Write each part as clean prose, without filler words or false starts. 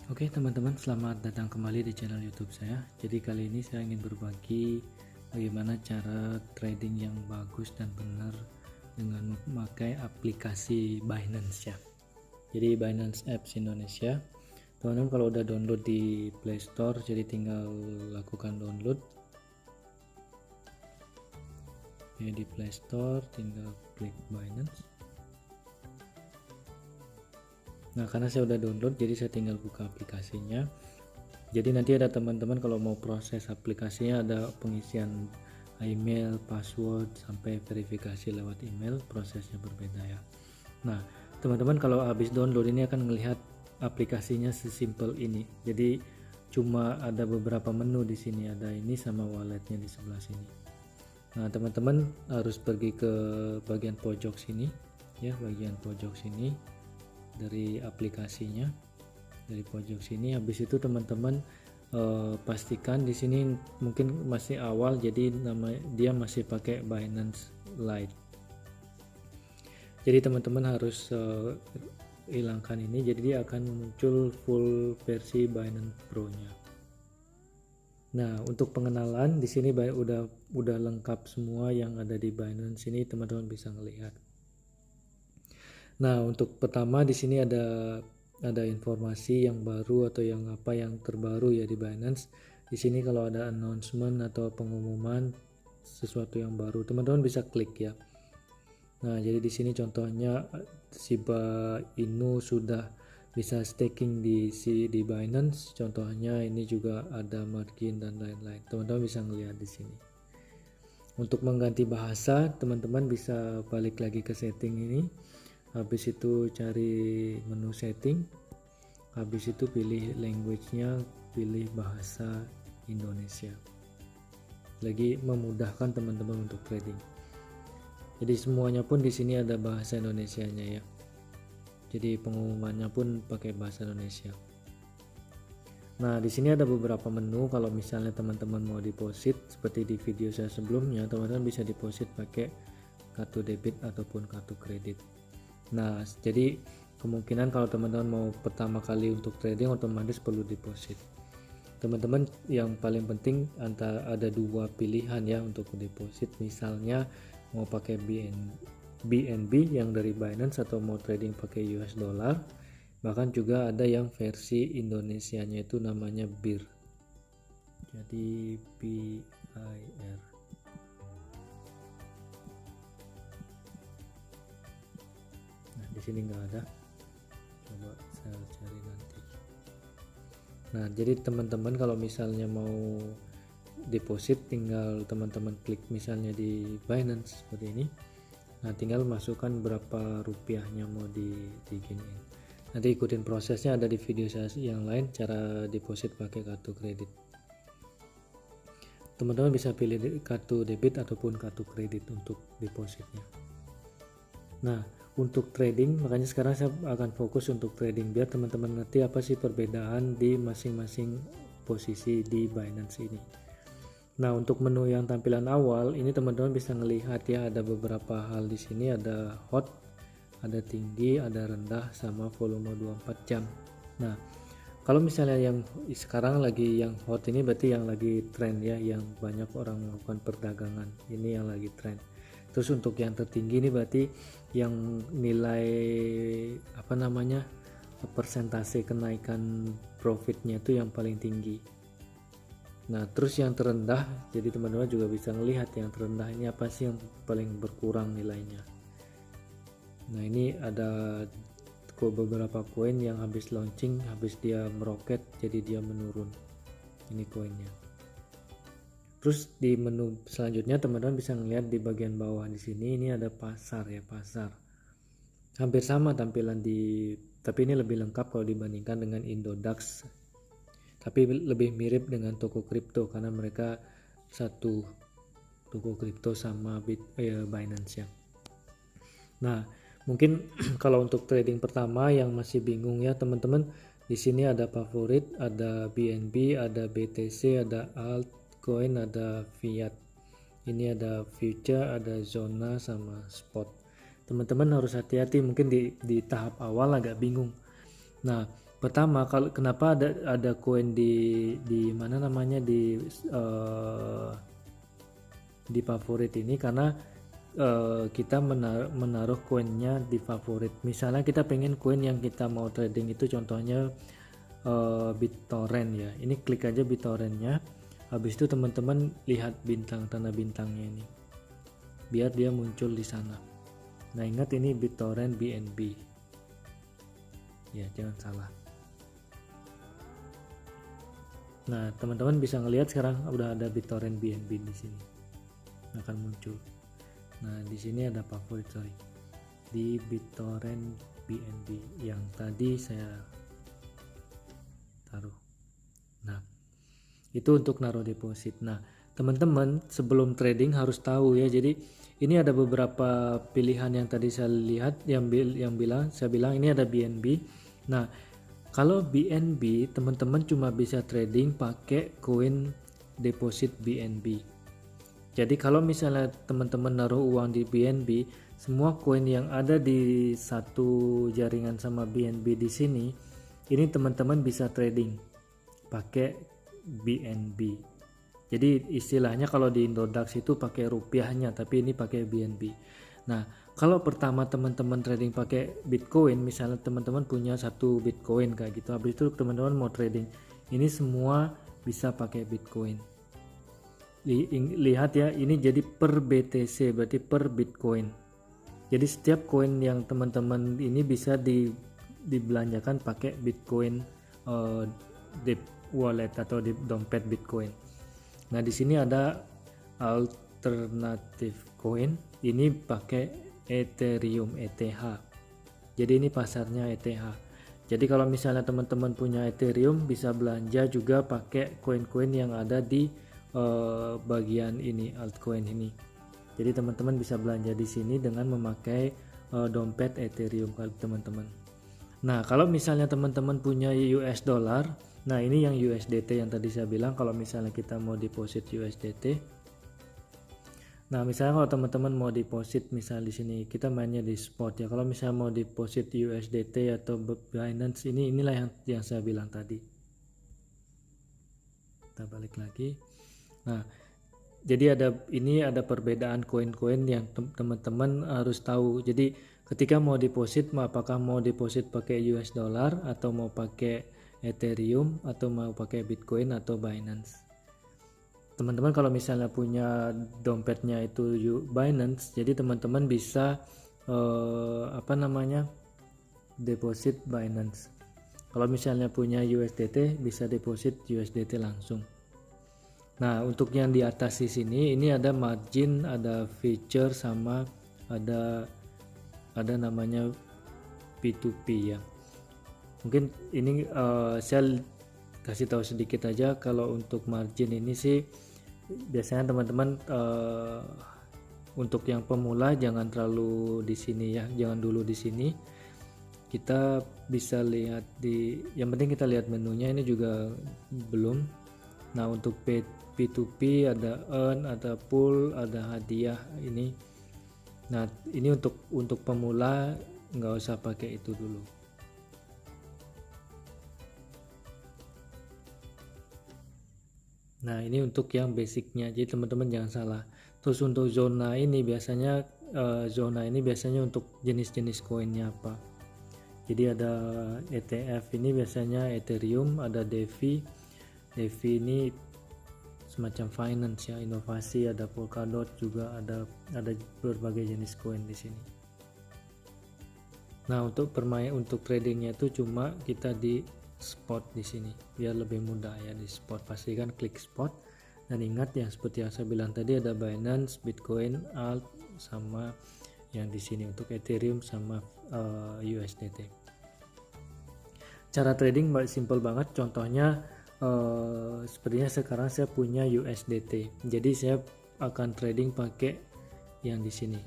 Oke teman-teman, selamat datang kembali di channel YouTube saya. Jadi kali ini saya ingin berbagi bagaimana cara trading yang bagus dan benar dengan memakai aplikasi Binance ya. Jadi Binance Apps Indonesia. Teman-teman kalau udah download di Play Store, jadi tinggal lakukan download. Ya, di Play Store tinggal klik Binance. Nah, karena saya udah download, jadi saya tinggal buka aplikasinya. Jadi nanti ada teman-teman kalau mau proses aplikasinya, ada pengisian email, password, sampai verifikasi lewat email, prosesnya berbeda ya. Nah, teman-teman kalau habis download ini akan melihat aplikasinya sesimpel ini. Jadi cuma ada beberapa menu di sini, ada ini sama walletnya di sebelah sini. Nah, teman-teman harus pergi ke bagian pojok sini ya, bagian pojok sini dari aplikasinya, dari pojok sini. Habis itu teman-teman pastikan di sini mungkin masih awal, jadi dia masih pakai Binance Lite. Jadi teman-teman harus hilangkan ini, jadi dia akan muncul full versi Binance Pro nya. Nah, untuk pengenalan di sini udah lengkap semua yang ada di Binance ini, teman-teman bisa ngelihat. Nah, untuk pertama di sini ada informasi yang baru atau yang terbaru ya di Binance. Di sini kalau ada announcement atau pengumuman sesuatu yang baru, teman-teman bisa klik ya. Nah, jadi di sini contohnya Shiba Inu sudah bisa staking di Binance. Contohnya ini juga ada margin dan lain-lain. Teman-teman bisa ngelihat di sini. Untuk mengganti bahasa, teman-teman bisa balik lagi ke setting ini. Habis itu cari menu setting, habis itu pilih language-nya, pilih bahasa Indonesia. Lagi memudahkan teman-teman untuk trading. Jadi semuanya pun di sini ada bahasa Indonesianya ya. Jadi pengumumannya pun pakai bahasa Indonesia. Nah, di sini ada beberapa menu. Kalau misalnya teman-teman mau deposit seperti di video saya sebelumnya, teman-teman bisa deposit pakai kartu debit ataupun kartu kredit. Nah, jadi kemungkinan kalau teman-teman mau pertama kali untuk trading otomatis perlu deposit. Teman-teman yang paling penting ada dua pilihan ya untuk deposit. Misalnya mau pakai BNB yang dari Binance atau mau trading pakai US dollar. Bahkan juga ada yang versi Indonesianya itu namanya BIR. Jadi BIR. Di sini nggak ada, coba saya cari nanti. Nah, jadi teman-teman kalau misalnya mau deposit, tinggal teman-teman klik misalnya di Binance seperti ini. Nah, tinggal masukkan berapa rupiahnya mau diginiin. Nanti ikutin prosesnya, ada di video saya yang lain cara deposit pakai kartu kredit. Teman-teman bisa pilih kartu debit ataupun kartu kredit untuk depositnya. Nah, untuk trading, makanya sekarang saya akan fokus untuk trading biar teman-teman ngerti apa sih perbedaan di masing-masing posisi di Binance ini. Nah, untuk menu yang tampilan awal ini teman-teman bisa melihat ya, ada beberapa hal di sini, ada hot, ada tinggi, ada rendah, sama volume 24 jam. Nah, kalau misalnya yang sekarang lagi yang hot ini berarti yang lagi trend ya, yang banyak orang melakukan perdagangan, ini yang lagi trend. Terus untuk yang tertinggi ini berarti yang nilai persentase kenaikan profitnya itu yang paling tinggi. Nah, terus yang terendah, jadi teman-teman juga bisa melihat yang terendah ini apa sih yang paling berkurang nilainya. Nah, ini ada beberapa koin yang habis launching, habis dia meroket jadi dia menurun. Ini koinnya. Terus di menu selanjutnya teman-teman bisa melihat di bagian bawah di sini ini ada pasar ya, pasar. Hampir sama tampilan tapi ini lebih lengkap kalau dibandingkan dengan Indodax. Tapi lebih mirip dengan toko kripto karena mereka satu toko kripto sama Binance ya. Nah, mungkin kalau untuk trading pertama yang masih bingung ya teman-teman, di sini ada favorit, ada BNB, ada BTC, ada altcoin, ada fiat. Ini ada future, ada zona sama spot. Teman-teman harus hati-hati, mungkin di tahap awal agak bingung. Nah, Pertama, kalau kenapa ada koin di mana namanya di favorit ini, karena kita menaruh koinnya di favorit. Misalnya kita pengen koin yang kita mau trading itu contohnya BitTorrent ya. Ini klik aja BitTorrentnya. Habis itu teman-teman lihat tanda bintangnya ini, biar dia muncul di sana. Nah, ingat ini BitTorrent BNB. Ya, jangan salah. Nah, teman-teman bisa ngelihat sekarang udah ada BitTorrent BNB di sini. Akan muncul. Nah, di sini ada favorit, di BitTorrent BNB yang tadi saya taruh. Nah, itu untuk naruh deposit. Nah, teman-teman sebelum trading harus tahu ya. Jadi ini ada beberapa pilihan yang tadi saya lihat saya bilang ini ada BNB. Nah, kalau BNB teman-teman cuma bisa trading pakai koin deposit BNB. Jadi kalau misalnya teman-teman naruh uang di BNB, semua koin yang ada di satu jaringan sama BNB di sini, ini teman-teman bisa trading pakai BNB. Jadi istilahnya kalau di Indodax itu pakai rupiahnya, tapi ini pakai BNB. Nah, kalau pertama teman-teman trading pakai Bitcoin, misalnya teman-teman punya 1 Bitcoin kayak gitu, habis itu teman-teman mau trading, ini semua bisa pakai Bitcoin. Lihat ya, ini jadi per BTC, berarti per Bitcoin. Jadi setiap koin yang teman-teman ini bisa dibelanjakan pakai Bitcoin di wallet atau di dompet Bitcoin. Nah, di sini ada alternatif coin, ini pakai Ethereum ETH. Jadi ini pasarnya ETH. Jadi kalau misalnya teman-teman punya Ethereum, bisa belanja juga pakai koin-koin yang ada di bagian ini, altcoin ini. Jadi teman-teman bisa belanja di sini dengan memakai dompet Ethereum teman-teman. Nah, kalau misalnya teman-teman punya US dollar, nah ini yang USDT yang tadi saya bilang, kalau misalnya kita mau deposit USDT. Nah, misalnya kalau teman-teman mau deposit, misalnya di sini kita mainnya di spot ya. Kalau misalnya mau deposit USDT atau Binance, inilah yang saya bilang tadi. Kita balik lagi. Nah, jadi ada perbedaan koin-koin yang teman-teman harus tahu. Jadi ketika mau deposit, apakah mau deposit pakai US dollar atau mau pakai Ethereum atau mau pakai Bitcoin atau Binance. Teman-teman kalau misalnya punya dompetnya itu Binance, jadi teman-teman bisa deposit Binance. Kalau misalnya punya USDT, bisa deposit USDT langsung. Nah, untuk yang di atas di sini ini ada margin, ada feature, sama ada namanya P2P ya. Mungkin ini saya kasih tahu sedikit aja. Kalau untuk margin ini sih biasanya teman-teman untuk yang pemula jangan terlalu di sini ya, jangan dulu di sini. Kita bisa lihat yang penting kita lihat menunya, ini juga belum. Nah, untuk P2P ada earn, ada pool, ada hadiah ini. Nah, ini untuk pemula nggak usah pakai itu dulu. Nah, ini untuk yang basicnya, jadi teman-teman jangan salah. Terus untuk zona ini biasanya untuk jenis-jenis koinnya apa. Jadi ada ETF ini biasanya Ethereum, ada DeFi ini semacam finance ya, inovasi, ada Polkadot juga, ada berbagai jenis koin di sini. Nah, untuk tradingnya itu cuma kita di spot di sini biar lebih mudah ya. Di spot pastikan klik spot, dan ingat yang seperti yang saya bilang tadi, ada Binance, Bitcoin, Alt, sama yang di sini untuk Ethereum sama USDT. Cara trading simple banget. Contohnya sepertinya sekarang saya punya USDT, jadi saya akan trading pakai yang di sini.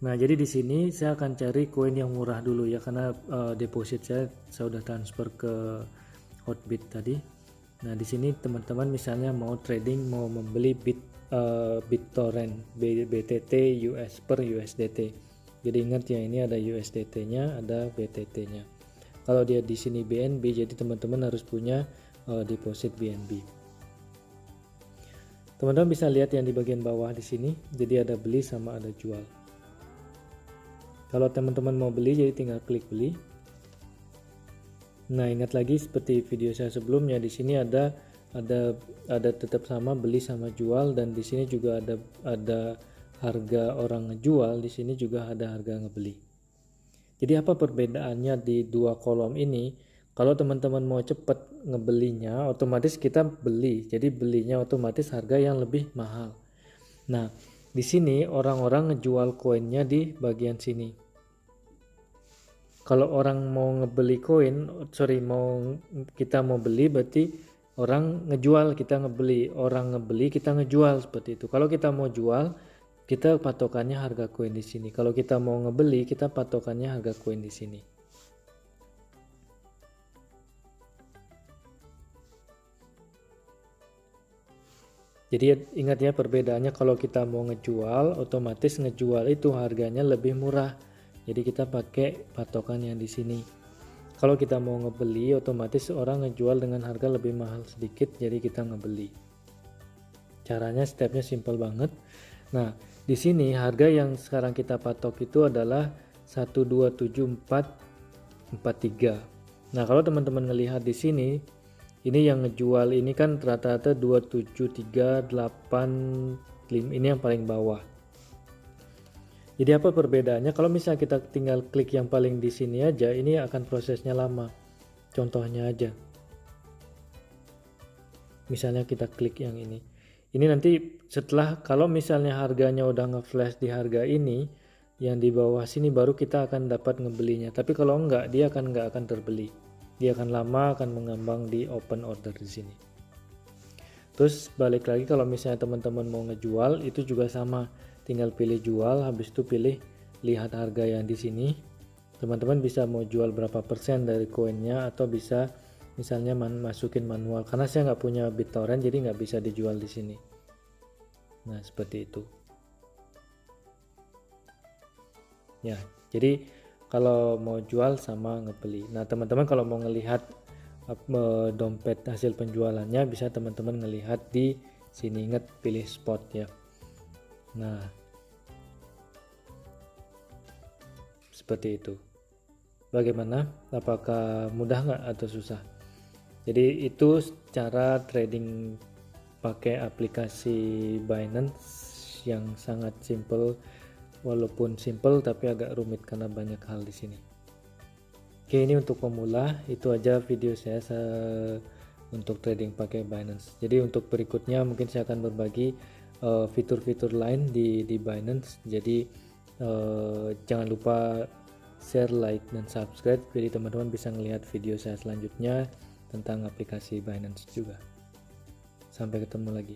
Nah, jadi di sini saya akan cari koin yang murah dulu ya, karena deposit saya sudah transfer ke Hotbit tadi. Nah, di sini teman-teman misalnya mau trading, mau membeli BitTorrent BTT US per USDT. Jadi ingat ya, ini ada USDT-nya, ada BTT-nya. Kalau dia di sini BNB, jadi teman-teman harus punya deposit BNB. Teman-teman bisa lihat yang di bagian bawah di sini, jadi ada beli sama ada jual. Kalau teman-teman mau beli, jadi tinggal klik beli. Nah, ingat lagi seperti video saya sebelumnya, di sini ada tetap sama beli sama jual, dan di sini juga ada harga orang ngejual, di sini juga ada harga ngebeli. Jadi apa perbedaannya di dua kolom ini? Kalau teman-teman mau cepat ngebelinya, otomatis kita beli. Jadi belinya otomatis harga yang lebih mahal. Nah, di sini orang-orang ngejual koinnya di bagian sini. Kalau orang mau ngebeli koin, kita mau beli, berarti orang ngejual, kita ngebeli. Orang ngebeli, kita ngejual, seperti itu. Kalau kita mau jual, kita patokannya harga koin di sini. Kalau kita mau ngebeli, kita patokannya harga koin di sini. Jadi ingat ya perbedaannya, kalau kita mau ngejual, otomatis ngejual itu harganya lebih murah. Jadi kita pakai patokan yang di sini. Kalau kita mau ngebeli, otomatis orang ngejual dengan harga lebih mahal sedikit, jadi kita ngebeli. Caranya stepnya simple banget. Nah, di sini harga yang sekarang kita patok itu adalah 127.443. Nah, kalau teman-teman ngelihat di sini, ini yang ngejual ini kan rata-rata 27385, ini yang paling bawah. Jadi apa perbedaannya? Kalau misalnya kita tinggal klik yang paling di sini aja, ini akan prosesnya lama. Contohnya aja. Misalnya kita klik yang ini. Ini nanti setelah, kalau misalnya harganya udah nge-flash di harga ini, yang di bawah sini baru kita akan dapat ngebelinya. Tapi kalau enggak, dia nggak akan terbeli. Dia akan lama, akan mengambang di open order di sini. Terus balik lagi, kalau misalnya teman-teman mau ngejual, itu juga sama. Tinggal pilih jual, habis itu pilih lihat harga yang di sini. Teman-teman bisa mau jual berapa persen dari koinnya, atau bisa misalnya masukin manual. Karena saya nggak punya BitTorrent, jadi nggak bisa dijual di sini. Nah, seperti itu. Ya, jadi kalau mau jual sama ngebeli. Nah, teman-teman kalau mau ngelihat dompet hasil penjualannya, bisa teman-teman ngelihat di sini. Ingat pilih spot ya. Nah, seperti itu. Bagaimana? Apakah mudah nggak atau susah? Jadi itu cara trading pakai aplikasi Binance yang sangat simple. Walaupun simple tapi agak rumit karena banyak hal di sini. Oke, ini untuk pemula. Itu aja video saya untuk trading pakai Binance. Jadi untuk berikutnya mungkin saya akan berbagi fitur-fitur lain di Binance. Jadi jangan lupa share, like, dan subscribe, jadi teman-teman bisa melihat video saya selanjutnya tentang aplikasi Binance juga. Sampai ketemu lagi.